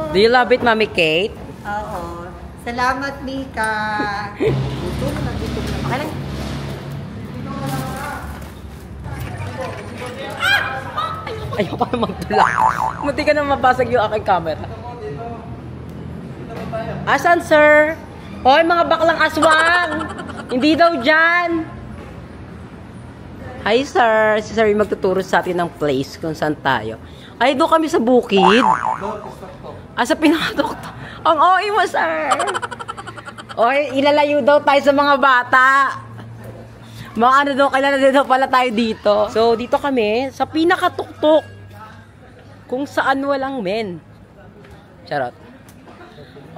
Do you love it, Mami Kate? Oo. Salamat, Mika. Gutom na. Okay lang. Ayoko na magtulak. Munti ka na mabasag yung aking camera. Asan, sir? Hoy, mga baklang aswang! Hindi daw dyan! Hi, sir. Si sir yung magtuturo sa atin ng place kung saan tayo. Ay, doon kami sa bukid. Sa pinakatok. Ang OA mo, sir. Oy, ilalayo daw tayo sa mga bata. Mga ano daw, kailan na daw pala tayo dito. So, dito kami sa pinakatuktok. Kung saan walang men. Charot.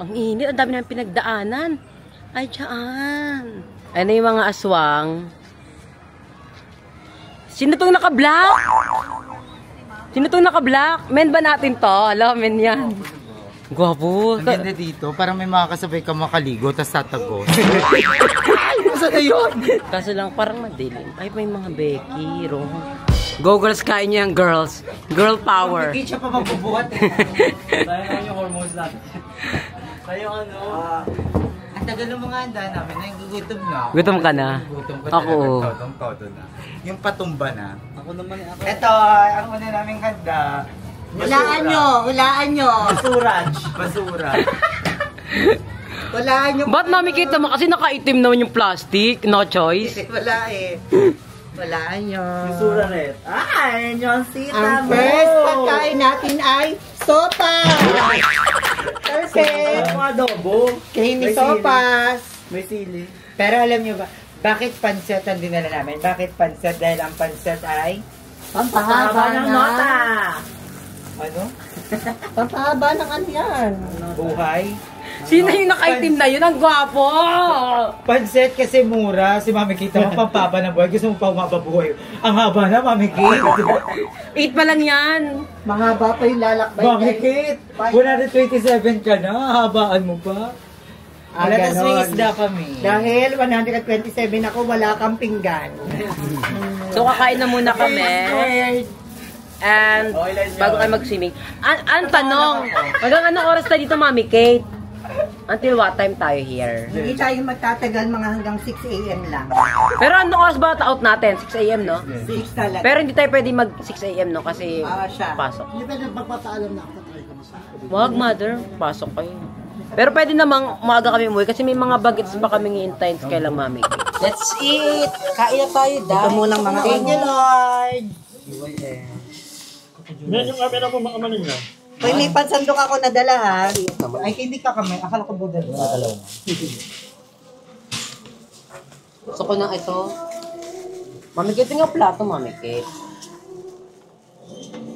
Ang init, ang dami namin pinagdaanan. Ay, dyan. Ano yung mga aswang? Sino itong naka-black? Sino itong naka-black? Men ba natin to? Alam, men yan. Gwapo. Ang ganda dito, parang may makakasabay ka makaligo, tas tatagos. Saan na yun? Kaso lang, parang madilim. Ay, may mga Becky, Ron. Go girls, kain niyo yan, girls. Girl power. Hindi siya pa mabubuhat eh. Tayo naman yung hormones natin. Tayo ano? Ang tagal ng mga handa namin, nagugutom na ako. Gutom ka na? Gutom ka Ako. talaga, todo na. Yung patumba na. Ako naman ako. Ito, ang una naming handa. Hulaan nyo. Basuraj. Basura. Hulaan nyo. Ba't Mami Kate naman? Kasi nakaitim naman yung plastic. No choice. Wala eh. Hulaan nyo. Sura red. Ay, yung sita Ang mo. first pagkain natin ay sopa. Perfect. Ang adobo. Kini May sopas. May sili. Pero alam nyo ba, bakit pansit ang dinala namin? Bakit pansit? Dahil ang pansit ay... Pampahaba ng nota. Ano? Pampahaba ng ano yan. Buhay? Sino yung nakaitim na yun? Ang gwapo! Pansit kasi mura. Si Mami Kate naman pampaba ng buhay. Gusto mo pa umaba buhay. Ang haba na, Mami Kate. 8 pa lang yan. Mahaba pa yung lalakbay. Mami Kate, 127 ka na. Habaan mo pa. Wala na ganon. swing isda kami. Dahil 127 ako, wala kang pinggan. So, kakain na muna kami. And, bago kayo mag-swimming. Ang tanong, hanggang anong oras tayo dito, Mami Kate? Until what time tayo here? Hindi tayo magtatagal mga hanggang 6 a.m. lang. Pero anong oras ba out natin? 6 a.m. no? 6 talaga. Pero hindi tayo pwede mag 6 a.m. no? Kasi Siya. pasok. Hindi pwede magpapaalam na ako. Wag, mother. Pasok kayo. Pero pwede namang maaga kami umuwi kasi may mga bagets pa kami hintayin kailang Mami Kate. Let's eat! Kain na tayo dahil. Ito munang mga Thank you, Lord! Yan yung camera mo mga manin niya. Hoy, may pansandok ako nadala ha. Ay, hindi ka kami. Akala ko budal. Gusto ko na ito. Mami Kate nga plato, Mami Kate.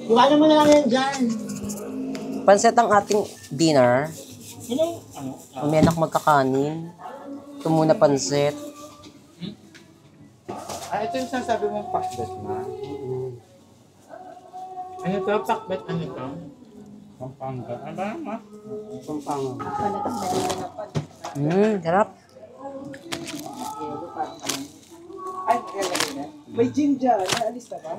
Iwanan mo na lang yan dyan. Pansit ang ating dinner. Ano? May anak magkakanin. Ito muna pansit. Ito yung sinasabi mong pakbet, ma. Ano to? Pakbet, ano to? Pampanga. Ano ba, ma? Pampanga. Sarap. Ay, kailangan na. May gym dyan. Naalis na ba?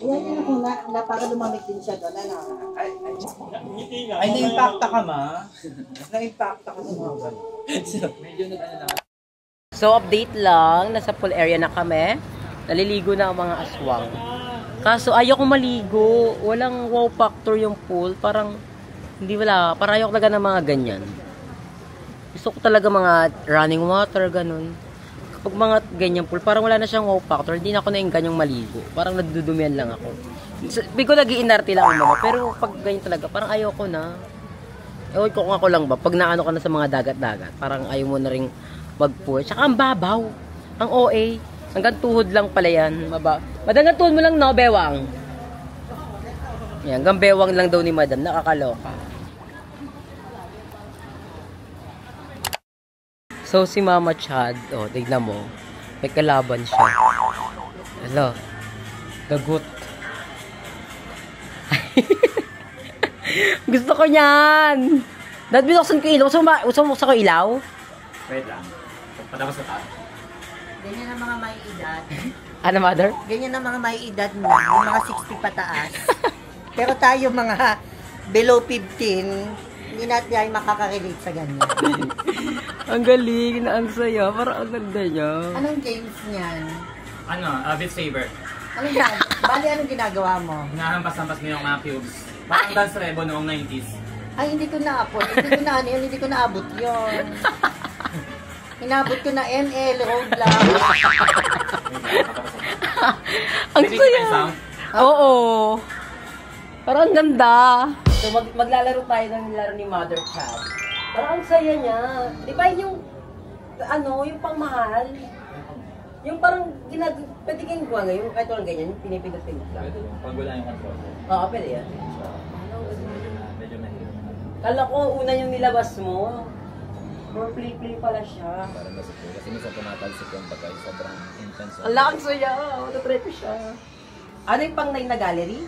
Yan yun ako na para lumamig din siya doon. Ano? Ay, na-impacta ka, ma. Na-impacta ka sa mga gano'n. Medyo nag-ano lang. So, update lang. Nasa pool area na kami. Naliligo na ang mga aswang. Kaso, ayoko maligo. Walang wow factor yung pool. Parang, hindi wala. Parang ayoko talaga ng mga ganyan. Gusto ko talaga mga running water, ganun. Kapag mga ganyang pool, parang wala na siyang wow factor. Hindi na ako nainggan yung maligo. Parang nadudumihan lang ako. Sabi ko nag-iinarte lang ang mama. Pero pag ganyan talaga, parang ayoko na. Ewan ko kung ako lang ba. Pag naano ka na sa mga dagat-dagat, parang ayaw mo na rin mag-pool. Tsaka ang babaw. Ang OA. Hanggang tuhod lang pala yan. Madang tuhod mo lang, no, bewang? Yan, hanggang bewang lang daw ni madam. Nakakaloka. So, si Mama Chad, oh, tignan mo. May kalaban siya. Hello. Gagot. Gusto ko niyan. Dad, binuksan ko ilaw. Gusto mo ko ilaw? Wait lang. Pagpadakas na tayo. Ganyan ang mga may edad. Ano, mother? Ganyan ang mga may edad na. Yung mga 60 pataas. Pero tayo mga below 15, hindi natin ay makaka-relate sa ganyan. Ang galing na ang saya. Parang ang ganda niya. Anong games niyan? Ano, Beat Saber. Anong Bali, anong ginagawa mo? Hinahampas-hampas mo yung mga cubes. Parang Dance Rebo noong 90s. Ay, hindi ko naabot. Hindi ko naabot yun. Inabot ko na ML, Roblox. Ang Pwede saya. yung sound? Oo. Parang ang ganda. So maglalaro tayo ng laro ni Mother Cat. Parang ang saya niya. Di ba yung, yung pangmahal? Yung parang pwede kayong gawa ngayon, kahit walang ganyan, pinipindot-pindot lang. Pwede yung pag wala yung control. Oo, pwede yan. Medyo mahirap. Kala ko una yung nilabas mo. For play pala siya. Para masipin. Kasi minsan tumatalsik yung pagka sobrang intense. Ang laking saya. Matutry ko siya. Ano yung pang 9 na gallery?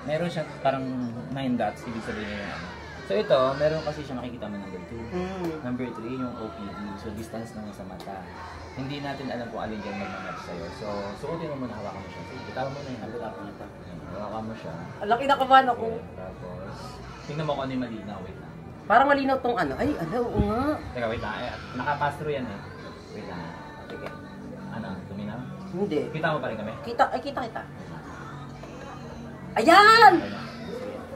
Meron siya parang 9 dots, ibig sabihin niya yung ano. So ito, meron kasi siya makikita mo number 2. Number 3, yung OPD. So distance lang sa mata. Hindi natin alam kung alin dyan mag-match sa'yo. So suotin mo muna, hawakan mo siya. So bitawan mo na yung hawakan mo. Hawakan mo siya. Ang laki na kabahan ako. Tapos, tingnan mo kung ano yung malinaw. Wait lang. Parang malinaw tong ano. Ay, oo nga. Teka, wait lang. Nakapass through yan eh. Wait lang. Sige. Ano, tuminaw? Hindi. Kita mo pa rin kami? Kita. Ayan!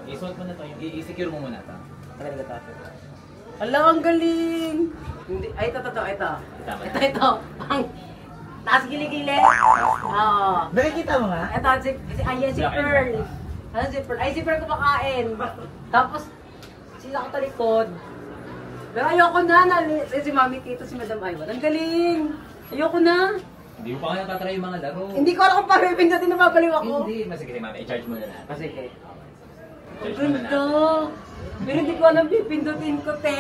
I-solve mo na to. I-secure mo muna to. Tagal ka tayo. Ala, ang galing! Hindi, ay, ito. Kita mo na. Ito. Taas gili-gili. Oo. Nakikita mo nga? Ito, si Pearl. Ano si Pearl? Ay, si Pearl kumakain. Tapos, sila ko talikod. Pero ayoko na. Si Mami Tito, si Madam Iwan. Ang galing! Ayoko na. Hindi mo pa kaya tatry yung mga laro. Hindi ko alam kung paano pipindutin na babaliw ako. Hindi. Sige, mami. I-charge mo na natin. Kasi, I-charge ang mo na ganda. natin. Pero hindi ko alam pipindutin ko, te.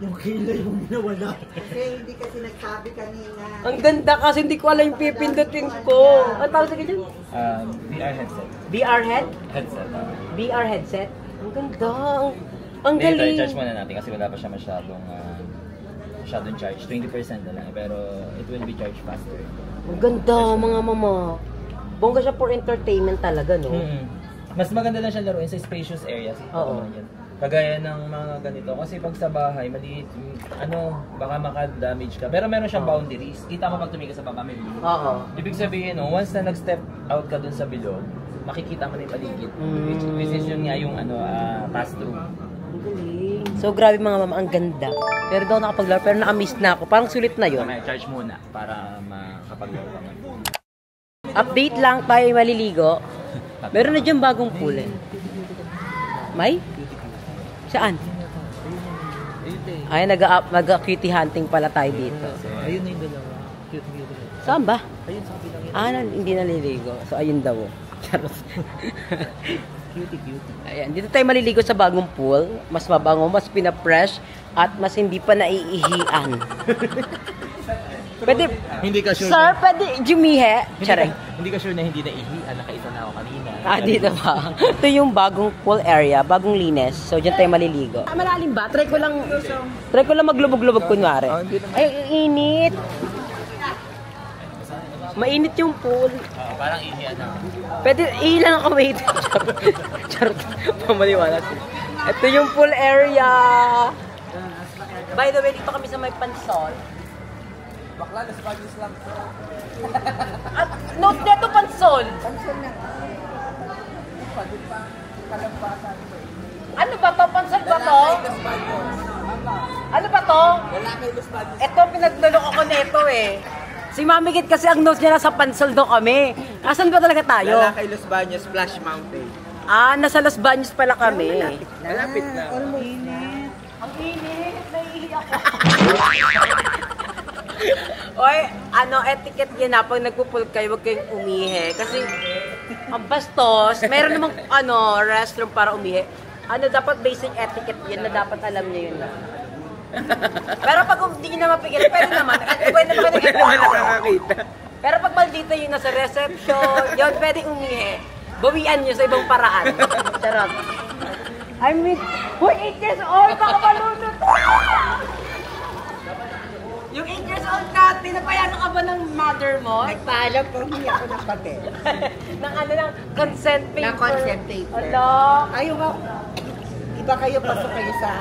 Yung kilay yung nawala. Kasi hindi kasi nagsabi kanina. Ang ganda kasi hindi ko alam yung pipindutin ko. Ang tawag sa ganyan? VR headset. VR head? Headset. VR headset? Ang ganda. Ang Ito, galing. i-charge muna natin kasi wala pa siya masyadong charge. 20% na lang. Pero it will be charged faster. Ang ganda, mga mama. Bongga siya for entertainment talaga, no? Mas maganda lang siya laruin sa spacious areas. Oo. Kagaya ng mga ganito. Kasi pag sa bahay, maliit, baka maka-damage ka. Pero meron siyang boundaries. Kita mo pag tumingin sa baba, may bilog. Oo. Ibig sabihin, once na nag-step out ka dun sa bilog, makikita mo na yung paligid. Which is yun nga yung pass-through. Ang galing. So, grabe mga mama, ang ganda. Pero daw nakapaglaro, pero nakamiss na ako. Parang sulit na yun. May charge muna para makapaglaro ka nga. Update lang tayo maliligo. Meron na dyan bagong pool eh. May? Saan? Ay, nag-cutie hunting pala tayo dito. Ayun na yung dalawa. Cute. Saan ba? Ayun sa kabilang Hindi naliligo. So, ayun daw. Charot. cutie. Ayan, dito tayo maliligo sa bagong pool. Mas mabango, mas pina-fresh, at mas hindi pa naiihian. Pwede, Hindi ka sure sir, pwede jumihe. Charay. Hindi ka sure na hindi naihian. Nakaisa na ako kanina. Dito ba? Ito yung bagong pool area, bagong linis. So, dyan tayo maliligo. Malalim ba? Try ko lang maglubog-lubog kunwari. Ay, init. Mainit yung pool. Parang ihian na. Pwede, ilang ako, wait. Charot. Pamaliwanag. Ito yung pool area. By the way, dito kami sa may pansol. Bakla, nas bagis lang. At note neto pansol. Ano ba to? Pansol ba to? Ano ba to? Wala kay Los Bagis. Ito, pinaglulok ako nito eh. Si Mami Kit kasi ang notes niya nasa pansol doon kami. Asan ba talaga tayo? Wala kay Los Baños, Splash Mountain. Nasa Los Baños pala kami. Malapit na. Ang init. Naiihi ako. Oy, etiquette yan na. Pag nagpupulot kayo, huwag kayong umihi. Kasi, ang bastos, meron namang, restroom para umihi. Dapat basic etiquette yan na dapat alam niya yun na. Pero pag hindi nyo na mapigil, pwede naman. Pwede naman Nakakakita. Pero pag maldito yung nasa reception, yun, pwede umihi. Bawian nyo sa ibang paraan. Charot. I mean, 8 years old, baka malunod. Yung 8 years old na, pinapayanan ka ba ng mother mo? Nagpaalam po, hindi ako ng papel. ng ano lang, consent paper. Ng consent paper. Ala. Ayaw mo, iba kayo, pasok kayo sa,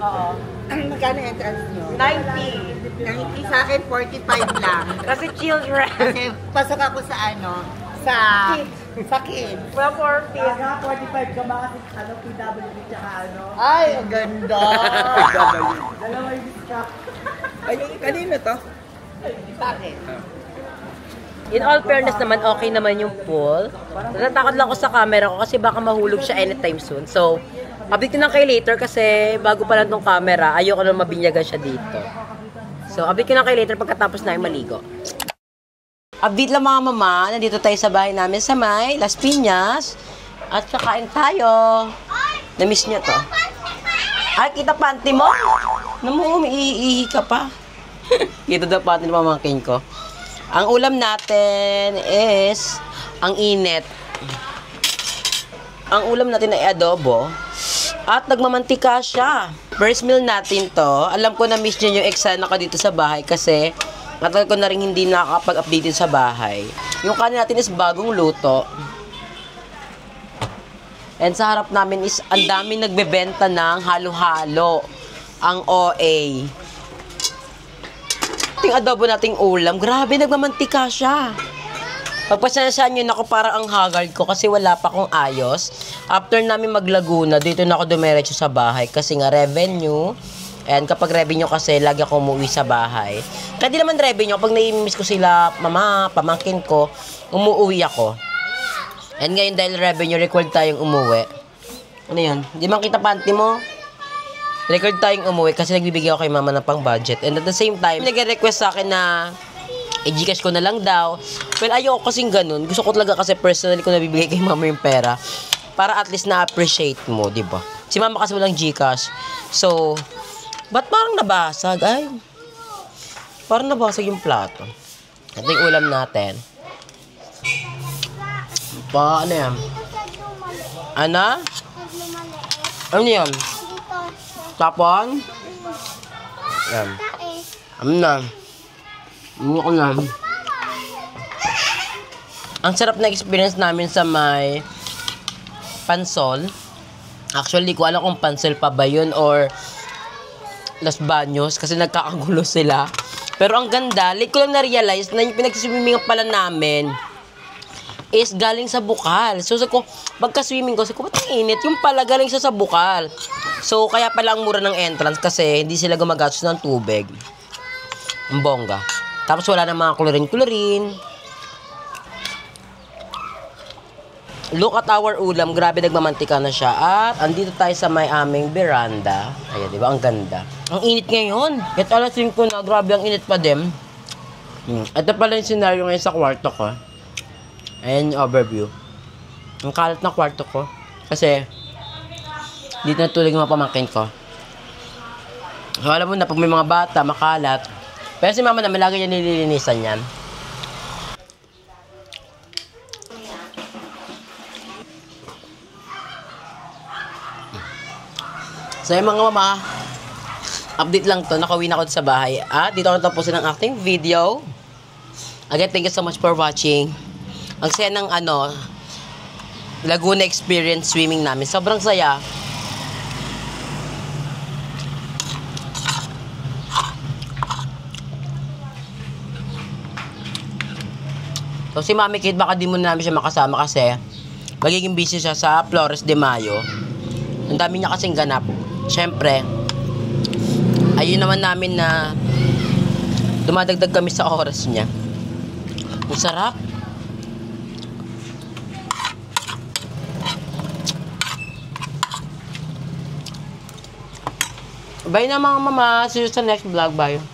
Oo. magkano entrance nyo? 90. Ang sa akin, 45 lang. Kasi children. Kasi pasok ako sa ano, sa kids. Well, for kids. 45 ka ba kasi PWD tsaka Ay, ang ganda! Dalawa yung discount. Kanino to? Sa akin. In all fairness naman, okay naman yung pool. Natatakot lang ako sa camera ko kasi baka mahulog siya anytime soon. So, update ko lang kayo later kasi bago pa lang tong camera, ayoko na mabinyagan siya dito. So, update ko lang kayo later pagkatapos na yung maligo. Update lang mga mama, nandito tayo sa bahay namin sa may Las Piñas. At kakain tayo. Na-miss niyo to. Ay, kita panty mo? Umiihi ka pa. Kita daw panty ng pamangkin ko. Ang ulam natin is ang init. Ang ulam natin ay adobo. At nagmamantika siya. First meal natin to. Alam ko na miss niyo yung eksena ko dito sa bahay kasi matagal ko na rin hindi nakakapag-update sa bahay. Yung kanin natin is bagong luto. And sa harap namin is ang daming nagbebenta ng halo-halo. Ang OA. Ting adobo nating ulam. Grabe, nagmamantika siya. Pagpasensyaan nyo na ako parang ang haggard ko kasi wala pa akong ayos. After namin maglaguna, dito na ako dumiretso sa bahay kasi nga revenue. And kapag revenue kasi, lagi ako umuwi sa bahay. Kaya di naman revenue, pag nai-miss ko sila, mama, pamangkin ko, umuwi ako. And ngayon dahil revenue, record tayong umuwi. Ano yun? Di man kita panty mo? Record tayong umuwi kasi nagbibigay ako kay mama ng pang-budget. And at the same time, nag-request sa akin na i-Gcash ko na lang daw. Well, ayoko kasing ganun. Gusto ko talaga kasi personally ko nabibigay kay mama yung pera. Para at least na-appreciate mo, di ba? Si mama kasi walang Gcash. So, ba't parang nabasag? Ay, parang nabasag yung plato. Ito yung ulam natin. Ano yan? Ano? Ano yan? Tapon? Yan. Na. Ko na. Ang sarap na experience namin sa may Pansol. Actually, ko alam kung Pansol pa ba yun or Los Baños kasi nagkakagulo sila. Pero ang ganda, like ko lang na-realize na yung pinagsiswimming pala namin is galing sa Bukal. So, ko, pagka-swimming ko, ba't ang init? Yung pala galing sa Bukal. So, kaya pala ang mura ng entrance kasi hindi sila gumagastos ng tubig. Ang bongga. Tapos wala na mga klorin-klorin. Look at our ulam. Grabe, nagmamantika na siya. At andito tayo sa may aming veranda. Ayan, di ba? Ang ganda. Ang init ngayon. At alas 5 na. Grabe, ang init pa din. Ito pala yung scenario ngayon sa kwarto ko. Ayan yung overview. Ang kalat na kwarto ko. Kasi, dito natulog yung mga pamangkin ko. So, alam mo na, pag may mga bata, makalat. Pero si mama naman, lagi niya nililinisan yan. So, yung mga mama, update lang to. Nakauwi na ako sa bahay. At dito ako natapusin ang aking video. Again, thank you so much for watching. Ang saya ng Laguna experience swimming namin. Sobrang saya. So si Mami Kate, baka di mo namin siya makasama kasi magiging busy siya sa Flores de Mayo. Ang dami niya kasing ganap. Siyempre, ayun naman namin na dumadagdag kami sa oras niya. Ang sarap. Bye na mga mama. See you sa next vlog. Bye.